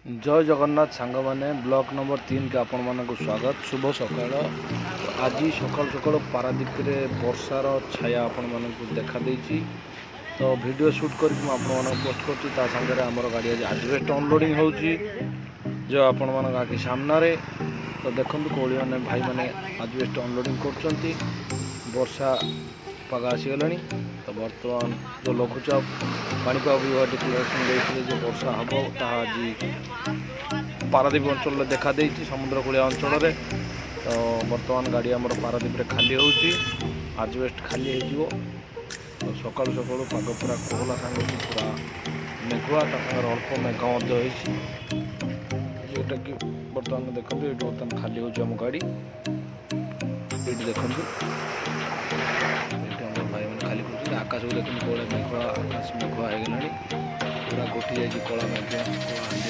जय जगन्नाथ सांग मैंने ब्लॉक नंबर 3 के आपण मानक स्वागत। शुभ सकाळ। आज सकाल सकाल पारादीप रे वर्षार छाया आपण मानक देखा देछि। तो वीडियो शूट करके आपण मानक पोस्ट करछि। ता संगे हमर गाड़ी आज एडवेस्ट अनलोडिंग होछि जो आपण मानक आखि सामना रे। तो देखंतु कोळी माने भाई माने एडवेस्ट अनलोडिंग करछंती। वर्षा पाग आसीगलानी। तो बर्तमान जो लघुचाप पाणीपाग विभाग डिक्लेरेसन देते जो वर्षा हम ताहा आज पारादीप अंचल देखा देछि समुद्र कूलिया अंचल रे। तो बर्तमान गाड़ी आमर पारादीप रे खाली होछि, एडवेस्ट खाली हो। तो सकाल सकाल पाग पूरा कोहला सांगे पूरा मेघुआ ताकर अल्प मेघ होछि जोटा कि बर्तमान देखंतु ये बर्तमान खाली होछि हम गाड़ी ये देखंतु भाई मैंने खाली कर आकाश को देखते कौन मेघुआ आकाश मेघुआ हो गला पूरा गोटी जाए कला मेघ।